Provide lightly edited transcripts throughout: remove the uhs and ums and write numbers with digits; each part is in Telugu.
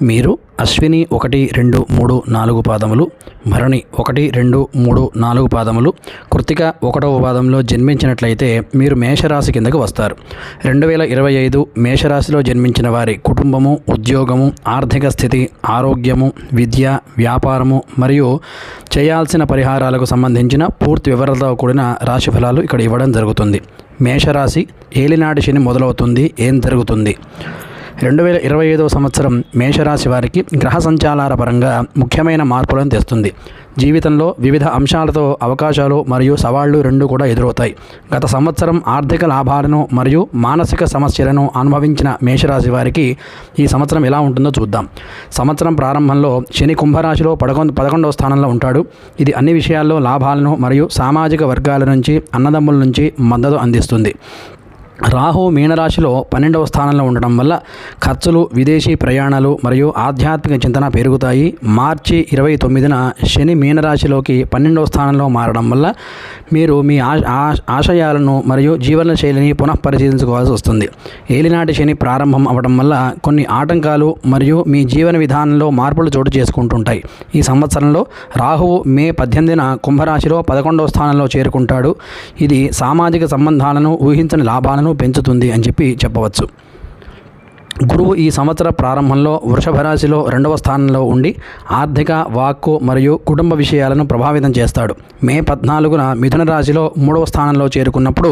మీరు అశ్విని 1, 2, 3, 4 పాదములు, భరణి 1, 2, 3, 4 పాదములు, కృత్తిక 1వ పాదంలో జన్మించినట్లయితే మీరు మేషరాశి కిందకు వస్తారు. 2025 మేషరాశిలో జన్మించిన వారి కుటుంబము, ఉద్యోగము, ఆర్థిక స్థితి, ఆరోగ్యము, విద్య, వ్యాపారము మరియు చేయాల్సిన పరిహారాలకు సంబంధించిన పూర్తి వివరాలతో కూడిన రాశి ఫలాలు ఇక్కడ ఇవ్వడం జరుగుతుంది. మేషరాశి ఏలినాటి శని మొదలవుతుంది. ఏం జరుగుతుంది? 2025 సంవత్సరం మేషరాశి వారికి గ్రహ సంచారాల పరంగా ముఖ్యమైన మార్పులను తెస్తుంది. జీవితంలో వివిధ అంశాలతో అవకాశాలు మరియు సవాళ్లు రెండూ కూడా ఎదురవుతాయి. గత సంవత్సరం ఆర్థిక లాభాలను మరియు మానసిక సమస్యలను అనుభవించిన మేషరాశి వారికి ఈ సంవత్సరం ఎలా ఉంటుందో చూద్దాం. సంవత్సరం ప్రారంభంలో శని కుంభరాశిలో 11వ స్థానంలో ఉంటాడు. ఇది అన్ని విషయాల్లో లాభాలను మరియు సామాజిక వర్గాల నుంచి, అన్నదమ్ముల నుంచి మద్దతు అందిస్తుంది. రాహు మీనరాశిలో 12వ స్థానంలో ఉండడం వల్ల ఖర్చులు, విదేశీ ప్రయాణాలు మరియు ఆధ్యాత్మిక చింతన పెరుగుతాయి. మార్చి 29న శని మీనరాశిలోకి 12వ స్థానంలో మారడం వల్ల మీరు మీ ఆశయాలను మరియు జీవన శైలిని పునఃపరిశీలించుకోవాల్సి వస్తుంది. ఏలినాటి శని ప్రారంభం అవ్వడం వల్ల కొన్ని ఆటంకాలు మరియు మీ జీవన విధానంలో మార్పులు చోటు చేసుకుంటుంటాయి. ఈ సంవత్సరంలో రాహువు మే 18న కుంభరాశిలో 11వ స్థానంలో చేరుకుంటాడు. ఇది సామాజిక సంబంధాలను, ఊహించని లాభాలను పెంచుతుంది అని చెప్పవచ్చు. గురువు ఈ సంవత్సర ప్రారంభంలో వృషభ రాశిలో 2వ స్థానంలో ఉండి ఆర్థిక, వాక్కు మరియు కుటుంబ విషయాలను ప్రభావితం చేస్తాడు. మే 14న మిథున రాశిలో 3వ స్థానంలో చేరుకున్నప్పుడు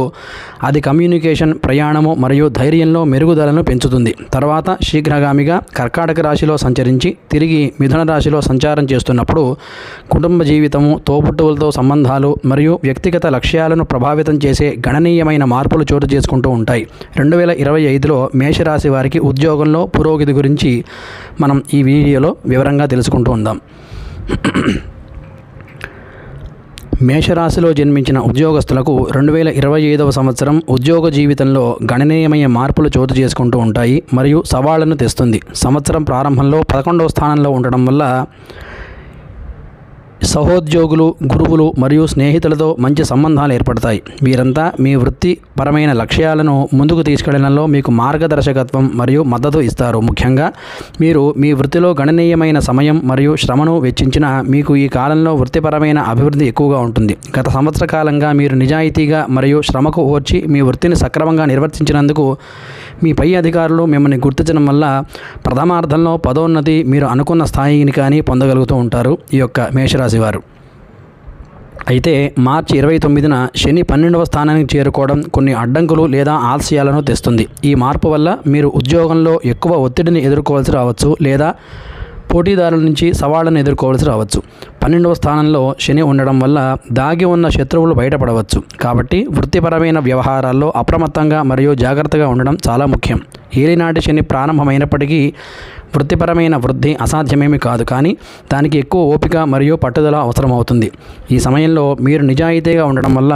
అది కమ్యూనికేషన్, ప్రయాణము మరియు ధైర్యంలో మెరుగుదలను పెంచుతుంది. తర్వాత శీఘ్రగామిగా కర్కాటక రాశిలో సంచరించి తిరిగి మిథున రాశిలో సంచారం చేస్తున్నప్పుడు కుటుంబ జీవితము, తోబుట్టువులతో సంబంధాలు మరియు వ్యక్తిగత లక్ష్యాలను ప్రభావితం చేసే గణనీయమైన మార్పులు చోటు చేసుకుంటూ ఉంటాయి. 2025లో మేషరాశి వారికి ఉద్యోగంలో పురోగతి గురించి మనం ఈ వీడియోలో వివరంగా తెలుసుకుంటూ ఉందాం. మేషరాశిలో జన్మించిన ఉద్యోగస్తులకు 2025 సంవత్సరం ఉద్యోగ జీవితంలో గణనీయమైన మార్పులు చోటు చేసుకుంటూ ఉంటాయి మరియు సవాళ్లను తెస్తుంది. సంవత్సరం ప్రారంభంలో 11వ స్థానంలో ఉండడం వల్ల సహోద్యోగులు, గురువులు మరియు స్నేహితులతో మంచి సంబంధాలు ఏర్పడతాయి. వీరంతా మీ వృత్తిపరమైన లక్ష్యాలను ముందుకు తీసుకెళ్లడంలో మీకు మార్గదర్శకత్వం మరియు మద్దతు ఇస్తారు. ముఖ్యంగా మీరు మీ వృత్తిలో గణనీయమైన సమయం మరియు శ్రమను వెచ్చించిన మీకు ఈ కాలంలో వృత్తిపరమైన అభివృద్ధి ఎక్కువగా ఉంటుంది. గత సంవత్సర కాలంగా మీరు నిజాయితీగా మరియు శ్రమకు ఓర్చి మీ వృత్తిని సక్రమంగా నిర్వర్తించినందుకు మీ పై అధికారులు మిమ్మల్ని గుర్తించడం వల్ల ప్రథమార్థంలో పదోన్నతి, మీరు అనుకున్న స్థాయిని కానీ పొందగలుగుతూ ఉంటారు ఈ యొక్క మేషరాశి వారు. అయితే మార్చి 29న శని 12వ స్థానానికి చేరుకోవడం కొన్ని అడ్డంకులు లేదా ఆలస్యాలను తెస్తుంది. ఈ మార్పు వల్ల మీరు ఉద్యోగంలో ఎక్కువ ఒత్తిడిని ఎదుర్కోవాల్సి రావచ్చు లేదా పోటీదారుల నుంచి సవాళ్లను ఎదుర్కోవాల్సి రావచ్చు. 12వ స్థానంలో శని ఉండడం వల్ల దాగి ఉన్న శత్రువులు బయటపడవచ్చు. కాబట్టి వృత్తిపరమైన వ్యవహారాల్లో అప్రమత్తంగా మరియు జాగ్రత్తగా ఉండడం చాలా ముఖ్యం. ఏలినాటి శని ప్రారంభమైనప్పటికీ వృత్తిపరమైన వృద్ధి అసాధ్యమేమీ కాదు, కానీ దానికి ఎక్కువ ఓపిక మరియు పట్టుదల అవసరమవుతుంది. ఈ సమయంలో మీరు నిజాయితీగా ఉండడం వల్ల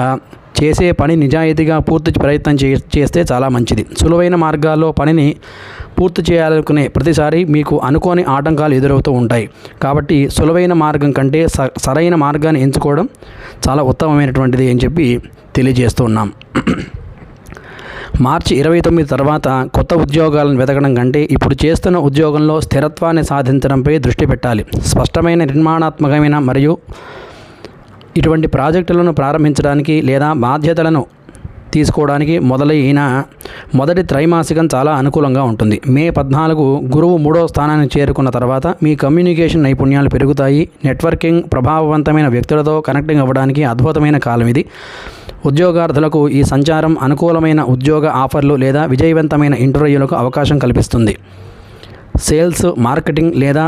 చేసే పని నిజాయితీగా పూర్తి ప్రయత్నం చేస్తే చాలా మంచిది. సులువైన మార్గాల్లో పనిని పూర్తి చేయాలనుకునే ప్రతిసారి మీకు అనుకోని ఆటంకాలు ఎదురవుతూ ఉంటాయి. కాబట్టి సులువైన మార్గం కంటే సరైన మార్గాన్ని ఎంచుకోవడం చాలా ఉత్తమమైనటువంటిది అని తెలియజేస్తూ ఉన్నాం. మార్చి 29 తర్వాత కొత్త ఉద్యోగాలను వెతకడం కంటే ఇప్పుడు చేస్తున్న ఉద్యోగంలో స్థిరత్వాన్ని సాధించడంపై దృష్టి పెట్టాలి. స్పష్టమైన, నిర్మాణాత్మకమైన మరియు ఇటువంటి ప్రాజెక్టులను ప్రారంభించడానికి లేదా బాధ్యతలను తీసుకోవడానికి మొదలైన మొదటి త్రైమాసికం చాలా అనుకూలంగా ఉంటుంది. మే 14 గురువు 3వ స్థానానికి చేరుకున్న తర్వాత మీ కమ్యూనికేషన్ నైపుణ్యాలు పెరుగుతాయి. నెట్వర్కింగ్, ప్రభావవంతమైన వ్యక్తులతో కనెక్టింగ్ అవ్వడానికి అద్భుతమైన కాలం ఇది. ఉద్యోగార్థులకు ఈ సంచారం అనుకూలమైన ఉద్యోగ ఆఫర్లు లేదా విజయవంతమైన ఇంటర్వ్యూలకు అవకాశం కల్పిస్తుంది. సేల్స్, మార్కెటింగ్ లేదా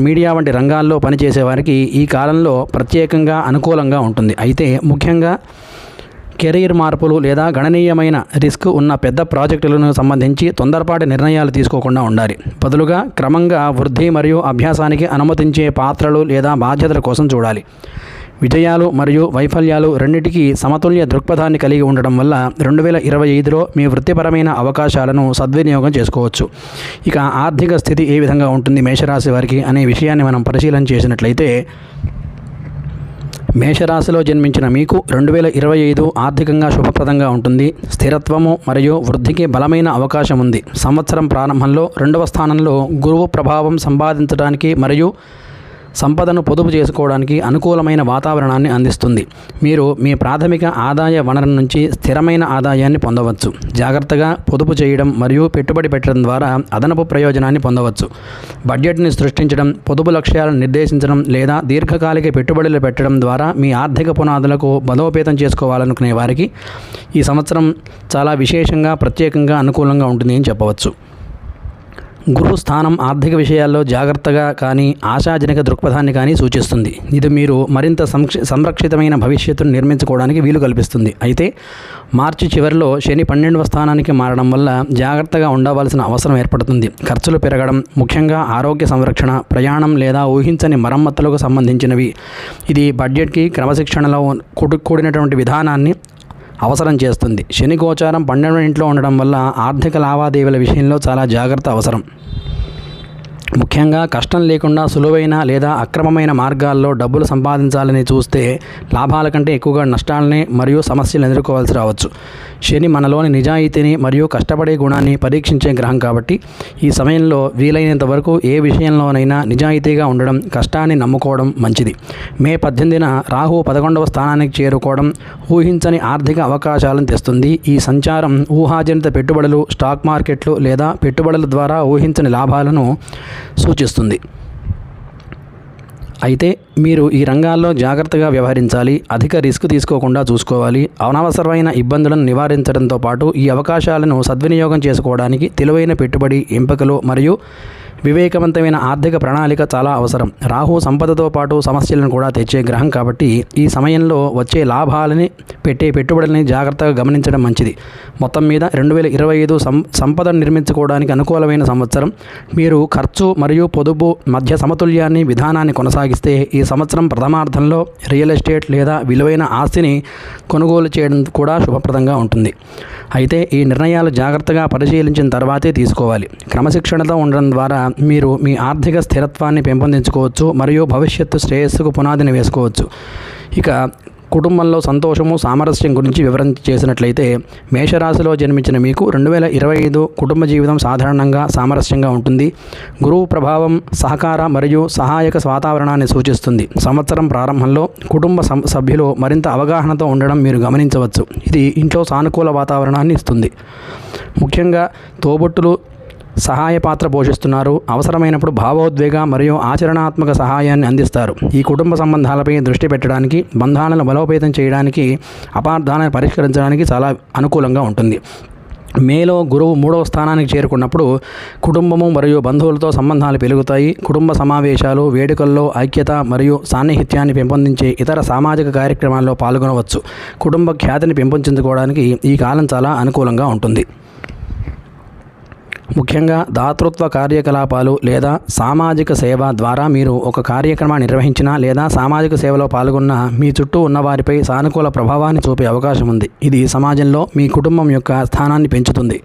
మీడియా వంటి రంగాల్లో పనిచేసే వారికి ఈ కాలంలో ప్రత్యేకంగా అనుకూలంగా ఉంటుంది. అయితే ముఖ్యంగా కెరీర్ మార్పులు లేదా గణనీయమైన రిస్క్ ఉన్న పెద్ద ప్రాజెక్టులను సంబంధించి తొందరపాటి నిర్ణయాలు తీసుకోకుండా ఉండాలి. బదులుగా క్రమంగా వృద్ధి మరియు అభ్యాసానికి అనుమతించే పాత్రలు లేదా బాధ్యతల కోసం చూడాలి. విజయాలు మరియు వైఫల్యాలు రెండింటికి సమతుల్య దృక్పథాన్ని కలిగి ఉండడం వల్ల 2025లో మీ వృత్తిపరమైన అవకాశాలను సద్వినియోగం చేసుకోవచ్చు. ఇక ఆర్థిక స్థితి ఏ విధంగా ఉంటుంది మేషరాశి వారికి అనే విషయాన్ని మనం పరిశీలన చేసినట్లయితే మేషరాశిలో జన్మించిన మీకు 2025 ఆర్థికంగా శుభప్రదంగా ఉంటుంది. స్థిరత్వము మరియు వృద్ధికి బలమైన అవకాశం ఉంది. సంవత్సరం ప్రారంభంలో 2వ స్థానంలో గురువు ప్రభావం సంపాదించడానికి మరియు సంపదను పొదుపు చేసుకోవడానికి అనుకూలమైన వాతావరణాన్ని అందిస్తుంది. మీరు మీ ప్రాథమిక ఆదాయ వనరు నుంచి స్థిరమైన ఆదాయాన్ని పొందవచ్చు. జాగ్రత్తగా పొదుపు చేయడం మరియు పెట్టుబడి పెట్టడం ద్వారా అదనపు ప్రయోజనాన్ని పొందవచ్చు. బడ్జెట్ని సృష్టించడం, పొదుపు లక్ష్యాలను నిర్దేశించడం లేదా దీర్ఘకాలిక పెట్టుబడులు పెట్టడం ద్వారా మీ ఆర్థిక పునాదులకు బలోపేతం చేసుకోవాలనుకునే వారికి ఈ సంవత్సరం చాలా విశేషంగా ప్రత్యేకంగా అనుకూలంగా ఉంటుంది అని చెప్పవచ్చు. గురు స్థానం ఆర్థిక విషయాల్లో జాగ్రత్తగా కానీ ఆశాజనక దృక్పథాన్ని కానీ సూచిస్తుంది. ఇది మీరు మరింత సంరక్షితమైన భవిష్యత్తును నిర్మించుకోవడానికి వీలు కల్పిస్తుంది. అయితే మార్చి చివరిలో శని 12వ స్థానానికి మారడం వల్ల జాగ్రత్తగా ఉండవలసిన అవసరం ఏర్పడుతుంది. ఖర్చులు పెరగడం, ముఖ్యంగా ఆరోగ్య సంరక్షణ, ప్రయాణం లేదా ఊహించని మరమ్మతులకు సంబంధించినవి. ఇది బడ్జెట్కి క్రమశిక్షణలో కూడినటువంటి విధానాన్ని అవసరం చేస్తుంది. శని గోచారం 12వ ఇంట్లో ఉండడం వల్ల ఆర్థిక లావాదేవీల విషయంలో చాలా జాగ్రత్త అవసరం. ముఖ్యంగా కష్టం లేకుండా సులువైన లేదా అక్రమమైన మార్గాల్లో డబ్బులు సంపాదించాలని చూస్తే లాభాల కంటే ఎక్కువగా నష్టాలని మరియు సమస్యలు ఎదుర్కోవాల్సి రావచ్చు. శని మనలోని నిజాయితీని మరియు కష్టపడే గుణాన్ని పరీక్షించే గ్రహం కాబట్టి ఈ సమయంలో వీలైనంత వరకు ఏ విషయంలోనైనా నిజాయితీగా ఉండడం, కష్టాన్ని నమ్ముకోవడం మంచిది. మే 18న రాహు 11వ స్థానానికి చేరుకోవడం ఊహించని ఆర్థిక అవకాశాలను తెస్తుంది. ఈ సంచారం ఊహాజనిత పెట్టుబడులు, స్టాక్ మార్కెట్లు లేదా పెట్టుబడుల ద్వారా ఊహించని లాభాలను సూచిస్తుంది. అయితే మీరు ఈ రంగాల్లో జాగ్రత్తగా వ్యవహరించాలి. అధిక రిస్క్ తీసుకోకుండా చూసుకోవాలి. అనవసరమైన ఇబ్బందులను నివారించడంతో పాటు ఈ అవకాశాలను సద్వినియోగం చేసుకోవడానికి తెలివైన పెట్టుబడి ఎంపికలు మరియు వివేకవంతమైన ఆర్థిక ప్రణాళిక చాలా అవసరం. రాహు సంపదతో పాటు సమస్యలను కూడా తెచ్చే గ్రహం కాబట్టి ఈ సమయంలో వచ్చే లాభాలని పెట్టే పెట్టుబడులని జాగ్రత్తగా గమనించడం మంచిది. మొత్తం మీద 2025 సంపదను నిర్మించుకోవడానికి అనుకూలమైన సంవత్సరం. మీరు ఖర్చు మరియు పొదుపు మధ్య సమతుల్యాన్ని విధానాన్ని కొనసాగిస్తే ఈ సంవత్సరం ప్రథమార్థంలో రియల్ ఎస్టేట్ లేదా విలువైన ఆస్తిని కొనుగోలు చేయడం కూడా శుభప్రదంగా ఉంటుంది. అయితే ఈ నిర్ణయాలు జాగ్రత్తగా పరిశీలించిన తర్వాతే తీసుకోవాలి. క్రమశిక్షణతో ఉండడం ద్వారా మీరు మీ ఆర్థిక స్థిరత్వాన్ని పెంపొందించుకోవచ్చు మరియు భవిష్యత్తు శ్రేయస్సుకు పునాదిని వేసుకోవచ్చు. ఇక కుటుంబంలో సంతోషము, సామరస్యం గురించి వివరణ చేసినట్లయితే మేషరాశిలో జన్మించిన మీకు 2025 కుటుంబ జీవితం సాధారణంగా సామరస్యంగా ఉంటుంది. గురువు ప్రభావం సహకార మరియు సహాయక వాతావరణాన్ని సూచిస్తుంది. సంవత్సరం ప్రారంభంలో కుటుంబ సభ్యులు మరింత అవగాహనతో ఉండడం మీరు గమనించవచ్చు. ఇది ఇంట్లో సానుకూల వాతావరణాన్ని ఇస్తుంది. ముఖ్యంగా తోబుట్టులు సహాయ పాత్ర పోషిస్తున్నారు. అవసరమైనప్పుడు భావోద్వేగ మరియు ఆచరణాత్మక సహాయాన్ని అందిస్తారు. ఈ కుటుంబ సంబంధాలపై దృష్టి పెట్టడానికి, బంధాలను బలోపేతం చేయడానికి, అపార్థాలను పరిష్కరించడానికి చాలా అనుకూలంగా ఉంటుంది. మేలో గురువు 3వ స్థానానికి చేరుకున్నప్పుడు కుటుంబము మరియు బంధువులతో సంబంధాలు పెరుగుతాయి. కుటుంబ సమావేశాలు, వేడుకల్లో ఐక్యత మరియు సాన్నిహిత్యాన్ని పెంపొందించే ఇతర సామాజిక కార్యక్రమాల్లో పాల్గొనవచ్చు. కుటుంబ ఖ్యాతిని పెంపొందించుకోవడానికి ఈ కాలం చాలా అనుకూలంగా ఉంటుంది. ముఖ్యంగా దాతృత్వ కార్యకలాపాలు లేదా సామాజిక సేవ ద్వారా మీరు ఒక కార్యక్రమాన్ని నిర్వహించినా లేదా సామాజిక సేవలో పాల్గొన్న మీ చుట్టూ ఉన్న వారిపై సానుకూల ప్రభావాన్ని చూపే అవకాశం ఉంది. ఇది సమాజంలో మీ కుటుంబం యొక్క స్థానాన్ని పెంచుతుంది.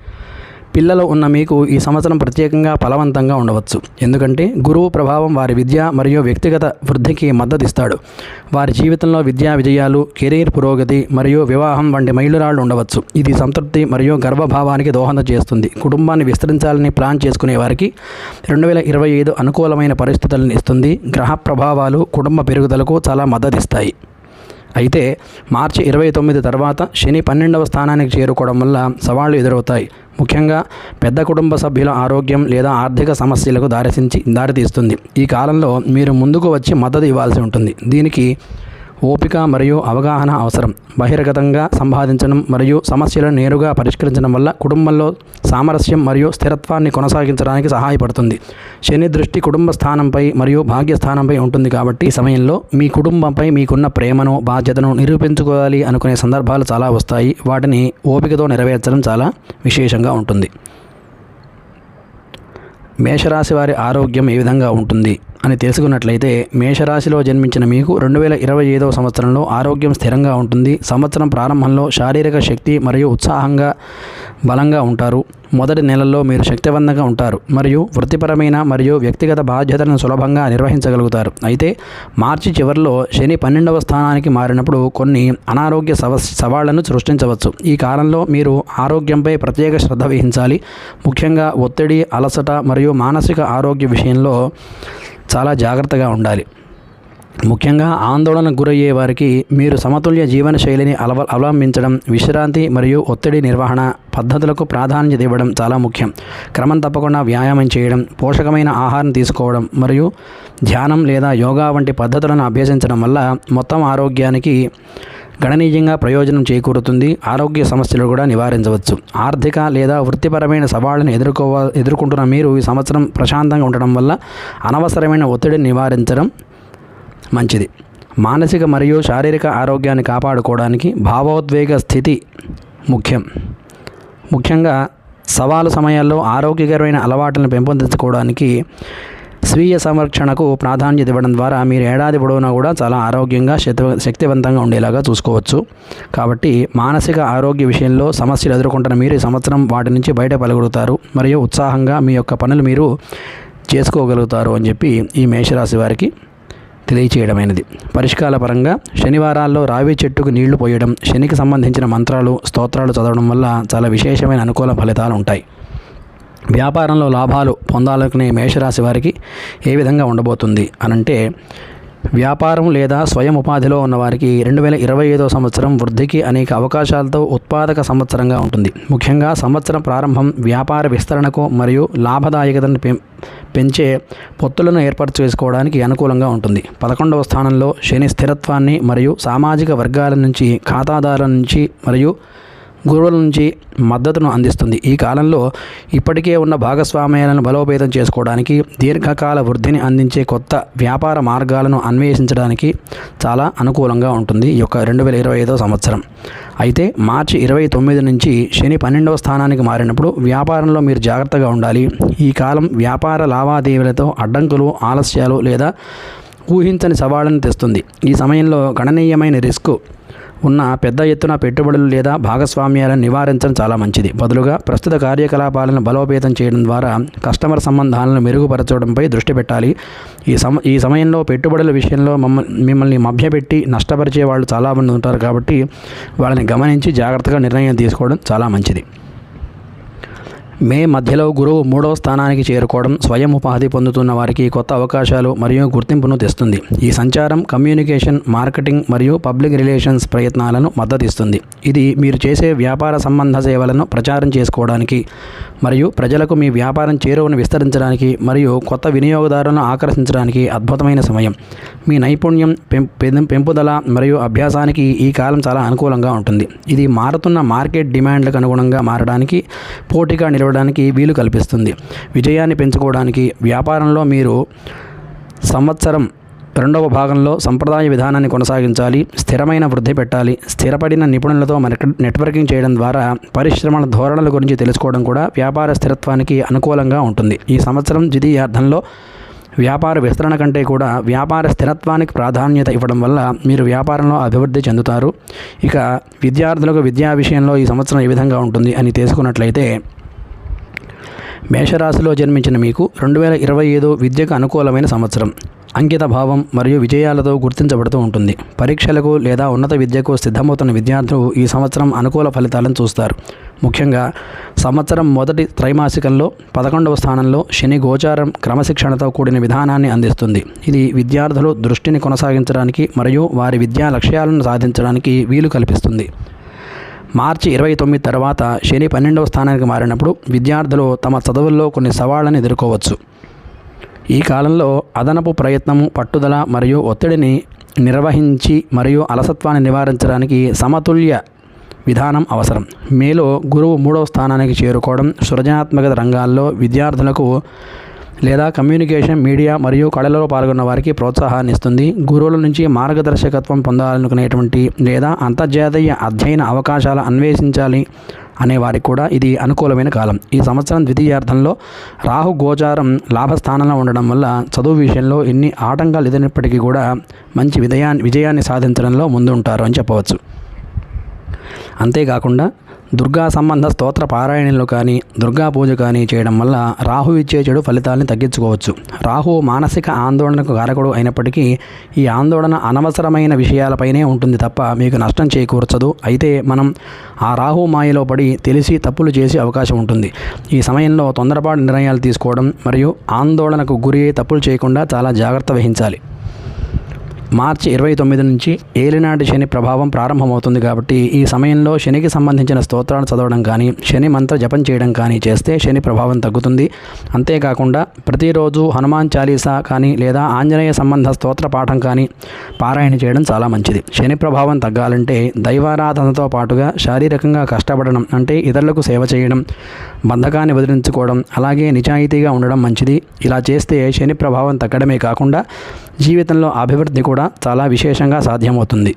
పిల్లలు ఉన్న మీకు ఈ సంవత్సరం ప్రత్యేకంగా ఫలవంతంగా ఉండవచ్చు. ఎందుకంటే గురువు ప్రభావం వారి విద్య మరియు వ్యక్తిగత వృద్ధికి మద్దతు ఇస్తాడు. వారి జీవితంలో విద్యా విజయాలు, కెరీర్ పురోగతి మరియు వివాహం వంటి మైలురాళ్లు ఉండవచ్చు. ఇది సంతృప్తి మరియు గర్వభావానికి దోహదం చేస్తుంది. కుటుంబాన్ని విస్తరించాలని ప్లాన్ చేసుకునే వారికి 2025 అనుకూలమైన పరిస్థితులను ఇస్తుంది. గ్రహ ప్రభావాలు కుటుంబ పెరుగుదలకు చాలా మద్దతిస్తాయి. అయితే మార్చి 29 తర్వాత శని 12వ స్థానానికి చేరుకోవడం వల్ల సవాళ్లు ఎదురవుతాయి. ముఖ్యంగా పెద్ద కుటుంబ సభ్యుల ఆరోగ్యం లేదా ఆర్థిక సమస్యలకు దారితీస్తుంది. ఈ కాలంలో మీరు ముందుకు వచ్చి మద్దతు ఇవ్వాల్సి ఉంటుంది. దీనికి ఓపిక మరియు అవగాహన అవసరం. బహిర్గతంగా సంపాదించడం మరియు సమస్యలను నేరుగా పరిష్కరించడం వల్ల కుటుంబంలో సామరస్యం మరియు స్థిరత్వాన్ని కొనసాగించడానికి సహాయపడుతుంది. శని దృష్టి కుటుంబ స్థానంపై మరియు భాగ్యస్థానంపై ఉంటుంది కాబట్టి ఈ సమయంలో మీ కుటుంబంపై మీకున్న ప్రేమను, బాధ్యతను నిరూపించుకోవాలి అనుకునే సందర్భాలు చాలా వస్తాయి. వాటిని ఓపికతో నెరవేర్చడం చాలా విశేషంగా ఉంటుంది. మేషరాశి వారి ఆరోగ్యం ఏ విధంగా ఉంటుంది అని తెలుసుకున్నట్లయితే మేషరాశిలో జన్మించిన మీకు 2025వ సంవత్సరంలో ఆరోగ్యం స్థిరంగా ఉంటుంది. సంవత్సరం ప్రారంభంలో శారీరక శక్తి మరియు ఉత్సాహంగా బలంగా ఉంటారు. మొదటి నెలల్లో మీరు శక్తివంతంగా ఉంటారు మరియు వృత్తిపరమైన మరియు వ్యక్తిగత బాధ్యతలను సులభంగా నిర్వహించగలుగుతారు. అయితే మార్చి చివరిలో శని 12వ స్థానానికి మారినప్పుడు కొన్ని అనారోగ్య సవాళ్లను సృష్టించవచ్చు. ఈ కాలంలో మీరు ఆరోగ్యంపై ప్రత్యేక శ్రద్ధ వహించాలి. ముఖ్యంగా ఒత్తిడి, అలసట మరియు మానసిక ఆరోగ్య విషయంలో చాలా జాగ్రత్తగా ఉండాలి. ముఖ్యంగా ఆందోళనకు గురయ్యే వారికి మీరు సమతుల్య జీవన శైలిని అవలంబించడం, విశ్రాంతి మరియు ఒత్తిడి నిర్వహణ పద్ధతులకు ప్రాధాన్యత ఇవ్వడం చాలా ముఖ్యం. క్రమం తప్పకుండా వ్యాయామం చేయడం, పోషకమైన ఆహారం తీసుకోవడం మరియు ధ్యానం లేదా యోగా వంటి పద్ధతులను అభ్యసించడం వల్ల మొత్తం ఆరోగ్యానికి గణనీయంగా ప్రయోజనం చేకూరుతుంది. ఆరోగ్య సమస్యలు కూడా నివారించవచ్చు. ఆర్థిక లేదా వృత్తిపరమైన సవాళ్లను ఎదుర్కొంటున్న మీరు ఈ సంవత్సరం ప్రశాంతంగా ఉండడం వల్ల అనవసరమైన ఒత్తిడిని నివారించడం మంచిది. మానసిక మరియు శారీరక ఆరోగ్యాన్ని కాపాడుకోవడానికి భావోద్వేగ స్థితి ముఖ్యంగా సవాలు సమయాల్లో ఆరోగ్యకరమైన అలవాట్లను పెంపొందించుకోవడానికి స్వీయ సంరక్షణకు ప్రాధాన్యత ఇవ్వడం ద్వారా మీరు ఏడాది పొడవునా కూడా చాలా ఆరోగ్యంగా శక్తివంతంగా ఉండేలాగా చూసుకోవచ్చు. కాబట్టి మానసిక ఆరోగ్య విషయంలో సమస్యలు ఎదుర్కొంటున్న మీరు ఈ సంవత్సరం వాటి నుంచి బయటపడగలుగుతారు మరియు ఉత్సాహంగా మీ యొక్క పనులు మీరు చేసుకోగలుగుతారు అని చెప్పి ఈ మేషరాశి వారికి తెలియచేయడమైనది. పరిష్కార పరంగా శనివారాల్లో రావి చెట్టుకు నీళ్లు పోయడం, శనికి సంబంధించిన మంత్రాలు, స్తోత్రాలు చదవడం వల్ల చాలా విశేషమైన అనుకూల ఫలితాలు ఉంటాయి. వ్యాపారంలో లాభాలు పొందాలనుకునే మేషరాశి వారికి ఏ విధంగా ఉండబోతుంది అనంటే, వ్యాపారం లేదా స్వయం ఉపాధిలో ఉన్నవారికి 2025వ సంవత్సరం వృద్ధికి అనేక అవకాశాలతో ఉత్పాదక సంవత్సరంగా ఉంటుంది. ముఖ్యంగా సంవత్సరం ప్రారంభం వ్యాపార విస్తరణకు మరియు లాభదాయకతను పెంచే పొత్తులను ఏర్పాటు చేసుకోవడానికి అనుకూలంగా ఉంటుంది. 11వ స్థానంలో శని స్థిరత్వాన్ని మరియు సామాజిక వర్గాల నుంచి, ఖాతాదారుల నుంచి మరియు గురువుల నుంచి మద్దతును అందిస్తుంది. ఈ కాలంలో ఇప్పటికే ఉన్న భాగస్వామ్యాలను బలోపేతం చేసుకోవడానికి, దీర్ఘకాల వృద్ధిని అందించే కొత్త వ్యాపార మార్గాలను అన్వేషించడానికి చాలా అనుకూలంగా ఉంటుంది ఈ యొక్క 2025వ సంవత్సరం. అయితే మార్చి 29 నుంచి శని 12వ స్థానానికి మారినప్పుడు వ్యాపారంలో మీరు జాగ్రత్తగా ఉండాలి. ఈ కాలం వ్యాపార లావాదేవీలతో అడ్డంకులు, ఆలస్యాలు లేదా ఊహించని సవాళ్లను తెస్తుంది. ఈ సమయంలో గణనీయమైన రిస్క్ ఉన్న పెద్ద ఎత్తున పెట్టుబడులు లేదా భాగస్వామ్యాలను నివారించడం చాలా మంచిది. బదులుగా ప్రస్తుత కార్యకలాపాలను బలోపేతం చేయడం ద్వారా కస్టమర్ సంబంధాలను మెరుగుపరచడంపై దృష్టి పెట్టాలి. ఈ సమయంలో పెట్టుబడుల విషయంలో మిమ్మల్ని మభ్యపెట్టి నష్టపరిచే వాళ్ళు చాలామంది ఉంటారు. కాబట్టి వాళ్ళని గమనించి జాగ్రత్తగా నిర్ణయం తీసుకోవడం చాలా మంచిది. మే మధ్యలో గురువు 3వ స్థానానికి చేరుకోవడం స్వయం ఉపాధి పొందుతున్న వారికి కొత్త అవకాశాలు మరియు గుర్తింపును తెస్తుంది. ఈ సంచారం కమ్యూనికేషన్, మార్కెటింగ్ మరియు పబ్లిక్ రిలేషన్స్ ప్రయత్నాలను మద్దతిస్తుంది. ఇది మీరు చేసే వ్యాపార సంబంధ సేవలను ప్రచారం చేసుకోవడానికి మరియు ప్రజలకు మీ వ్యాపారం చేరువను విస్తరించడానికి మరియు కొత్త వినియోగదారులను ఆకర్షించడానికి అద్భుతమైన సమయం. మీ నైపుణ్యం పెంపుదల మరియు అభ్యాసానికి ఈ కాలం చాలా అనుకూలంగా ఉంటుంది. ఇది మారుతున్న మార్కెట్ డిమాండ్లకు అనుగుణంగా మారడానికి, పోటీగా నిలవడానికి వీలు కల్పిస్తుంది. విజయాన్ని పెంచుకోవడానికి వ్యాపారంలో మీరు సంవత్సరం 2వ భాగంలో సంప్రదాయ విధానాన్ని కొనసాగించాలి. స్థిరమైన వృద్ధి పెట్టాలి. స్థిరపడిన నిపుణులతో నెట్వర్కింగ్ చేయడం ద్వారా పరిశ్రమల ధోరణుల గురించి తెలుసుకోవడం కూడా వ్యాపార స్థిరత్వానికి అనుకూలంగా ఉంటుంది. ఈ సంవత్సరం ద్వితీయార్థంలో వ్యాపార విస్తరణ కంటే కూడా వ్యాపార స్థిరత్వానికి ప్రాధాన్యత ఇవ్వడం వల్ల మీరు వ్యాపారంలో అభివృద్ధి చెందుతారు. ఇక విద్యార్థులకు విద్యా విషయంలో ఈ సంవత్సరం ఏ విధంగా ఉంటుంది అని తెలుసుకున్నట్లయితే, మేషరాశిలో జన్మించిన మీకు 2025 విద్యకు అనుకూలమైన సంవత్సరం. అంకిత భావం మరియు విజయాలతో గుర్తించబడుతూ ఉంటుంది. పరీక్షలకు లేదా ఉన్నత విద్యకు సిద్ధమవుతున్న విద్యార్థులు ఈ సంవత్సరం అనుకూల ఫలితాలను చూస్తారు. ముఖ్యంగా సంవత్సరం మొదటి త్రైమాసికంలో 11వ స్థానంలో శని గోచారం క్రమశిక్షణతో కూడిన విధానాన్ని అందిస్తుంది. ఇది విద్యార్థులు దృష్టిని కొనసాగించడానికి మరియు వారి విద్యా లక్ష్యాలను సాధించడానికి వీలు కల్పిస్తుంది. మార్చి 29 తర్వాత శని 12వ స్థానానికి మారినప్పుడు విద్యార్థులు తమ చదువుల్లో కొన్ని సవాళ్లను ఎదుర్కోవచ్చు. ఈ కాలంలో అదనపు ప్రయత్నము, పట్టుదల మరియు ఒత్తిడిని నిర్వహించి మరియు అలసత్వాన్ని నివారించడానికి సమతుల్య విధానం అవసరం. మేలో గురువు 3వ స్థానానికి చేరుకోవడం సృజనాత్మక రంగాల్లో విద్యార్థులకు లేదా కమ్యూనికేషన్, మీడియా మరియు కళలలో పాల్గొన్న వారికి ప్రోత్సాహాన్ని ఇస్తుంది. గురువుల నుంచి మార్గదర్శకత్వం పొందాలనుకునేటువంటి లేదా అంతర్జాతీయ అధ్యయన అవకాశాలు అన్వేషించాలి అనేవారికి కూడా ఇది అనుకూలమైన కాలం. ఈ సంవత్సరం ద్వితీయార్థంలో రాహు గోచారం లాభస్థానంలో ఉండడం వల్ల చదువు విషయంలో ఎన్ని ఆటంకాలు ఎదురైనప్పటికీ కూడా మంచి విజయాన్ని సాధించడంలో ముందుంటారు అని చెప్పవచ్చు. అంతేకాకుండా దుర్గా సంబంధ స్తోత్ర పారాయణంలో కానీ దుర్గా పూజ కానీ చేయడం వల్ల రాహు ఇచ్చే చెడు ఫలితాలను తగ్గించుకోవచ్చు. రాహు మానసిక ఆందోళనకు కారకుడు అయినప్పటికీ ఈ ఆందోళన అనవసరమైన విషయాలపైనే ఉంటుంది తప్ప మీకు నష్టం చేకూర్చదు. అయితే మనం ఆ రాహు మాయలో పడి తెలిసి తప్పులు చేసే అవకాశం ఉంటుంది. ఈ సమయంలో తొందరపాటు నిర్ణయాలు తీసుకోవడం మరియు ఆందోళనకు గురి తప్పులు చేయకుండా చాలా జాగ్రత్త వహించాలి. మార్చి 29 నుంచి ఏలినాటి శని ప్రభావం ప్రారంభమవుతుంది కాబట్టి ఈ సమయంలో శనికి సంబంధించిన స్తోత్రాలు చదవడం కానీ శని మంత్ర జపం చేయడం కానీ చేస్తే శని ప్రభావం తగ్గుతుంది. అంతేకాకుండా ప్రతిరోజు హనుమాన్ చాలీసా కానీ లేదా ఆంజనేయ సంబంధ స్తోత్ర పాఠం కానీ పారాయణ చేయడం చాలా మంచిది. శని ప్రభావం తగ్గాలంటే దైవారాధనతో పాటుగా శారీరకంగా కష్టపడడం అంటే ఇతరులకు సేవ చేయడం, బంధకాన్ని వదిలించుకోవడం, అలాగే నిజాయితీగా ఉండడం మంచిది. ఇలా చేస్తే శని ప్రభావం తగ్గడమే కాకుండా జీవితంలో అభివృద్ధి కూడా చాలా విశేషంగా సాధ్యమవుతుంది.